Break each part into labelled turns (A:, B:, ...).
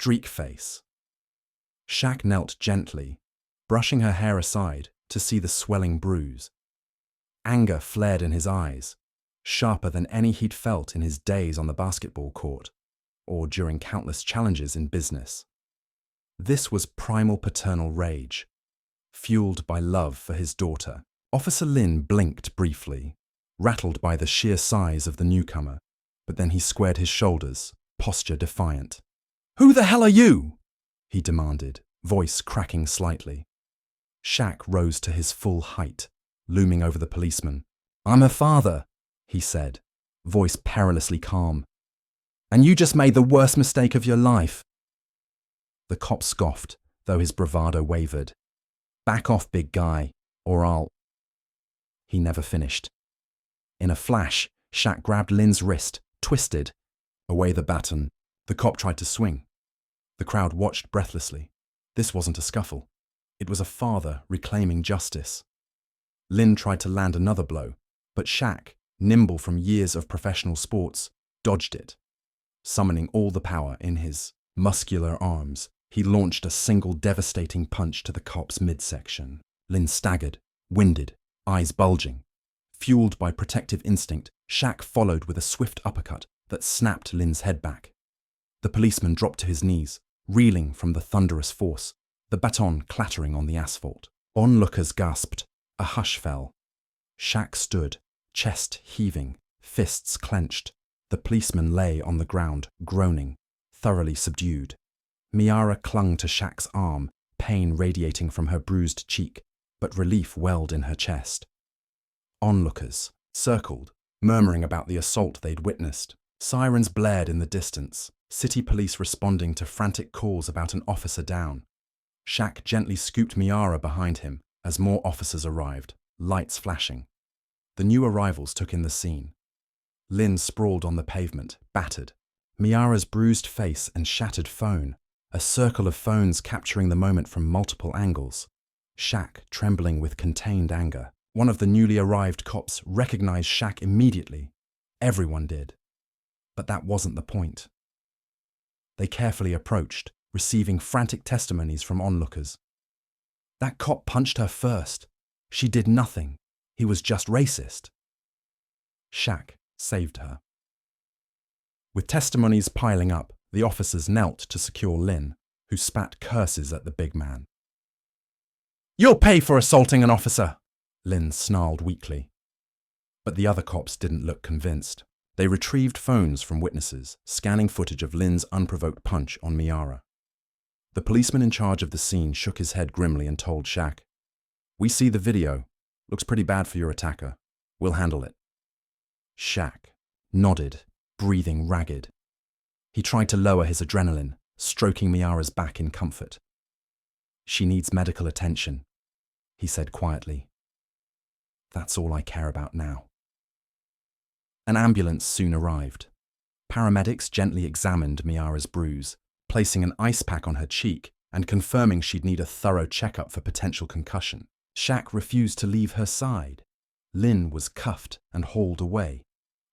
A: streak face. Shaq knelt gently, brushing her hair aside to see the swelling bruise. Anger flared in his eyes, sharper than any he'd felt in his days on the basketball court or during countless challenges in business. This was primal paternal rage, fueled by love for his daughter. Officer Lin blinked briefly, rattled by the sheer size of the newcomer, but then he squared his shoulders, posture defiant. "Who the hell are you?" he demanded, voice cracking slightly. Shaq rose to his full height, looming over the policeman. "I'm her father," he said, voice perilously calm. "And you just made the worst mistake of your life." The cop scoffed, though his bravado wavered. "Back off, big guy, or I'll—" He never finished. In a flash, Shaq grabbed Lin's wrist, twisted. Away the baton. The cop tried to swing. The crowd watched breathlessly. This wasn't a scuffle. It was a father reclaiming justice. Lin tried to land another blow, but Shaq, nimble from years of professional sports, dodged it. Summoning all the power in his muscular arms, he launched a single devastating punch to the cop's midsection. Lin staggered, winded, eyes bulging. Fueled by protective instinct, Shaq followed with a swift uppercut that snapped Lin's head back. The policeman dropped to his knees, reeling from the thunderous force, the baton clattering on the asphalt. Onlookers gasped. A hush fell. Shaq stood, chest heaving, fists clenched. The policeman lay on the ground, groaning, thoroughly subdued. Miara clung to Shaq's arm, pain radiating from her bruised cheek, but relief welled in her chest. Onlookers circled, murmuring about the assault they'd witnessed. Sirens blared in the distance, city police responding to frantic calls about an officer down. Shaq gently scooped Miara behind him as more officers arrived, lights flashing. The new arrivals took in the scene. Lin sprawled on the pavement, battered. Miara's bruised face and shattered phone, a circle of phones capturing the moment from multiple angles. Shaq trembling with contained anger. One of the newly arrived cops recognized Shaq immediately. Everyone did. But that wasn't the point. They carefully approached, receiving frantic testimonies from onlookers. "That cop punched her first. She did nothing. He was just racist." Shaq saved her. With testimonies piling up, the officers knelt to secure Lin, who spat curses at the big man. "You'll pay for assaulting an officer," Lin snarled weakly. But the other cops didn't look convinced. They retrieved phones from witnesses, scanning footage of Lin's unprovoked punch on Miara. The policeman in charge of the scene shook his head grimly and told Shaq, "We see the video. Looks pretty bad for your attacker. We'll handle it." Shaq nodded, breathing ragged. He tried to lower his adrenaline, stroking Miara's back in comfort. "She needs medical attention," he said quietly. "That's all I care about now." An ambulance soon arrived. Paramedics gently examined Miara's bruise, placing an ice pack on her cheek and confirming she'd need a thorough checkup for potential concussion. Shaq refused to leave her side. Lin was cuffed and hauled away,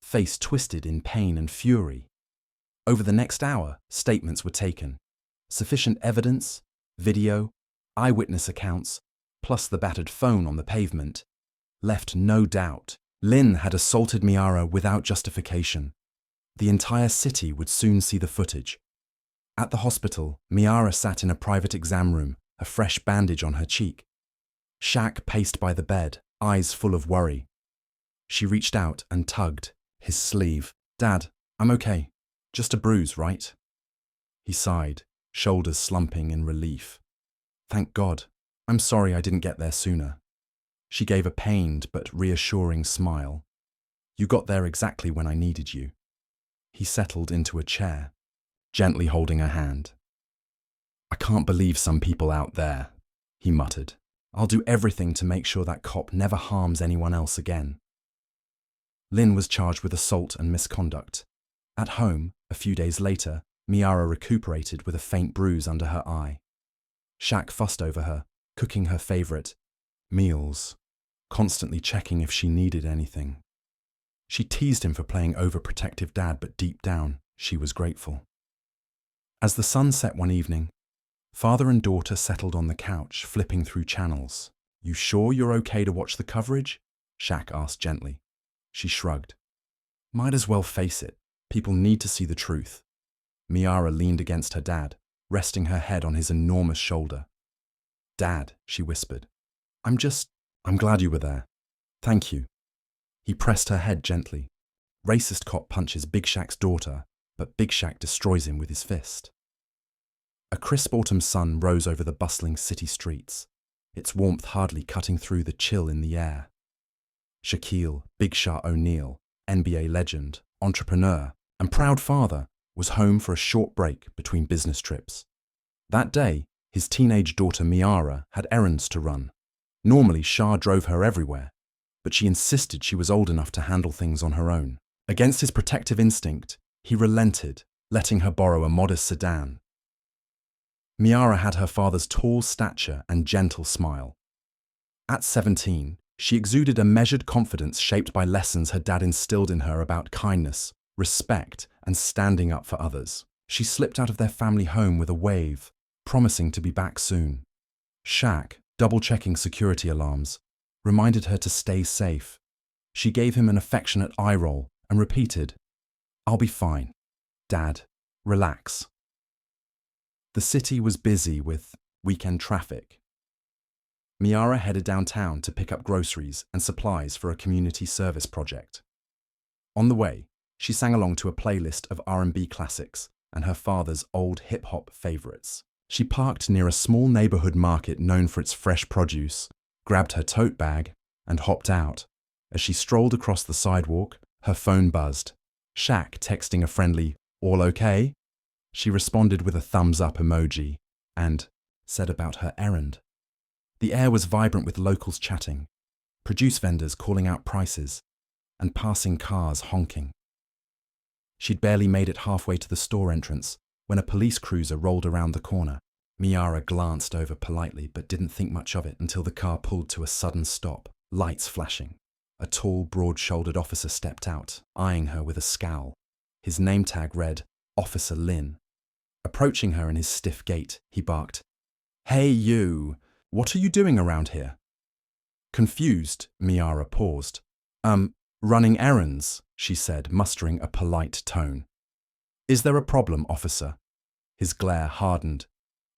A: face twisted in pain and fury. Over the next hour, statements were taken. Sufficient evidence, video, eyewitness accounts, plus the battered phone on the pavement, left no doubt. Lin had assaulted Miara without justification. The entire city would soon see the footage. At the hospital, Miara sat in a private exam room, a fresh bandage on her cheek. Shaq paced by the bed, eyes full of worry. She reached out and tugged his sleeve. "Dad, I'm okay. Just a bruise, right?" He sighed, shoulders slumping in relief. "Thank God. I'm sorry I didn't get there sooner." She gave a pained but reassuring smile. "You got there exactly when I needed you." He settled into a chair, gently holding her hand. "I can't believe some people out there," he muttered. "I'll do everything to make sure that cop never harms anyone else again." Lin was charged with assault and misconduct. At home, a few days later, Miara recuperated with a faint bruise under her eye. Shaq fussed over her, cooking her favorite meals, constantly checking if she needed anything. She teased him for playing overprotective dad, but deep down, she was grateful. As the sun set one evening, father and daughter settled on the couch, flipping through channels. "You sure you're okay to watch the coverage?" Shaq asked gently. She shrugged. "Might as well face it. People need to see the truth." Miara leaned against her dad, resting her head on his enormous shoulder. "Dad," she whispered, I'm glad you were there. Thank you." He pressed her head gently. Racist cop punches Big Shaq's daughter, but Big Shaq destroys him with his fist. A crisp autumn sun rose over the bustling city streets, its warmth hardly cutting through the chill in the air. Shaquille Big Shot O'Neal, NBA legend, entrepreneur, and proud father, was home for a short break between business trips. That day, his teenage daughter Miara had errands to run. Normally, Shah drove her everywhere, but she insisted she was old enough to handle things on her own. Against his protective instinct, he relented, letting her borrow a modest sedan. Miara had her father's tall stature and gentle smile. At 17, she exuded a measured confidence shaped by lessons her dad instilled in her about kindness, respect, and standing up for others. She slipped out of their family home with a wave, promising to be back soon. Shaq, double-checking security alarms, reminded her to stay safe. She gave him an affectionate eye roll and repeated, "I'll be fine. Dad, relax." The city was busy with weekend traffic. Miara headed downtown to pick up groceries and supplies for a community service project. On the way, she sang along to a playlist of R&B classics and her father's old hip-hop favorites. She parked near a small neighborhood market known for its fresh produce, grabbed her tote bag, and hopped out. As she strolled across the sidewalk, her phone buzzed. Shaq texting a friendly, "All okay?" She responded with a thumbs-up emoji and said about her errand. The air was vibrant with locals chatting, produce vendors calling out prices, and passing cars honking. She'd barely made it halfway to the store entrance when a police cruiser rolled around the corner. Miara glanced over politely but didn't think much of it until the car pulled to a sudden stop, lights flashing. A tall, broad-shouldered officer stepped out, eyeing her with a scowl. His name tag read, "Officer Lin." Approaching her in his stiff gait, he barked, "Hey you, what are you doing around here?" Confused, Miara paused. Running errands," she said, mustering a polite tone. "Is there a problem, officer?" His glare hardened.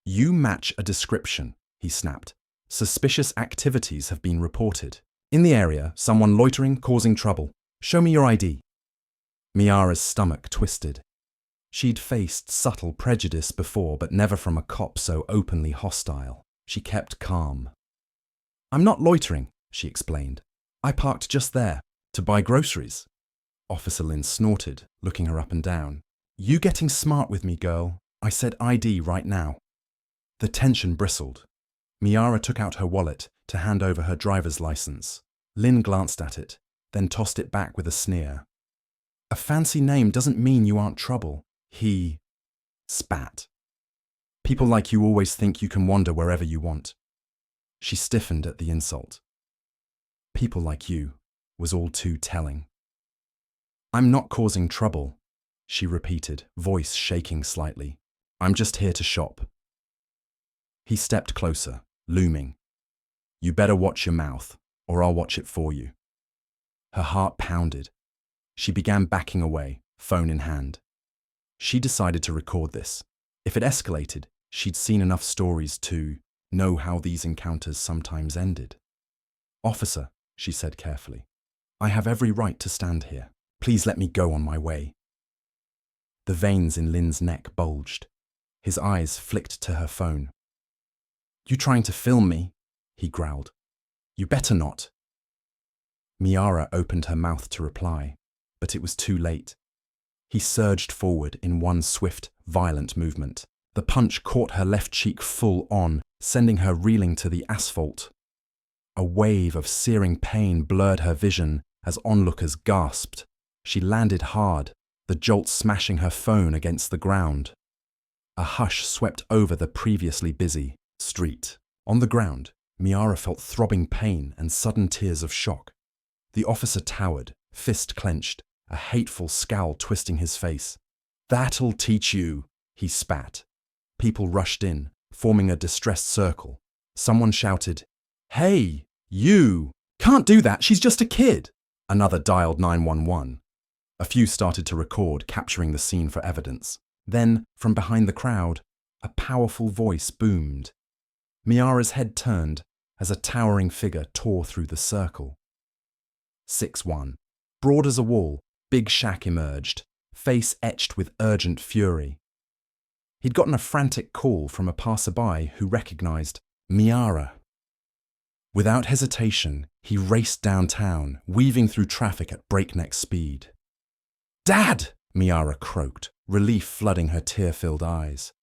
A: "You match a description," he snapped. "Suspicious activities have been reported. In the area, someone loitering, causing trouble. Show me your ID." Miara's stomach twisted. She'd faced subtle prejudice before, but never from a cop so openly hostile. She kept calm. "I'm not loitering," she explained. "I parked just there, to buy groceries." Officer Lin snorted, looking her up and down. "You getting smart with me, girl. I said ID right now." The tension bristled. Miara took out her wallet to hand over her driver's license. Lin glanced at it, then tossed it back with a sneer. "A fancy name doesn't mean you aren't trouble," he spat. "People like you always think you can wander wherever you want." She stiffened at the insult. "People like you" was all too telling. "I'm not causing trouble," she repeated, voice shaking slightly. "I'm just here to shop." He stepped closer, looming. "You better watch your mouth, or I'll watch it for you." Her heart pounded. She began backing away, phone in hand. She decided to record this. If it escalated, she'd seen enough stories to know how these encounters sometimes ended. "Officer," she said carefully, "I have every right to stand here. Please let me go on my way." The veins in Lin's neck bulged. His eyes flicked to her phone. "You trying to film me?" he growled. "You better not." Miara opened her mouth to reply, but it was too late. He surged forward in one swift, violent movement. The punch caught her left cheek full on, sending her reeling to the asphalt. A wave of searing pain blurred her vision as onlookers gasped. She landed hard, the jolt smashing her phone against the ground. A hush swept over the previously busy street. On the ground, Miara felt throbbing pain and sudden tears of shock. The officer towered, fist clenched, a hateful scowl twisting his face. "That'll teach you," He spat. People rushed in, forming a distressed circle. Someone shouted, "Hey, you! Can't do that, she's just a kid!" Another dialed 911. A few started to record, capturing the scene for evidence. Then, from behind the crowd, a powerful voice boomed. Miara's head turned as a towering figure tore through the circle. 6-1. Broad as a wall, Big Shaq emerged, face etched with urgent fury. He'd gotten a frantic call from a passerby who recognized Miara. Without hesitation, he raced downtown, weaving through traffic at breakneck speed. "Dad!" Miara croaked, relief flooding her tear-filled eyes.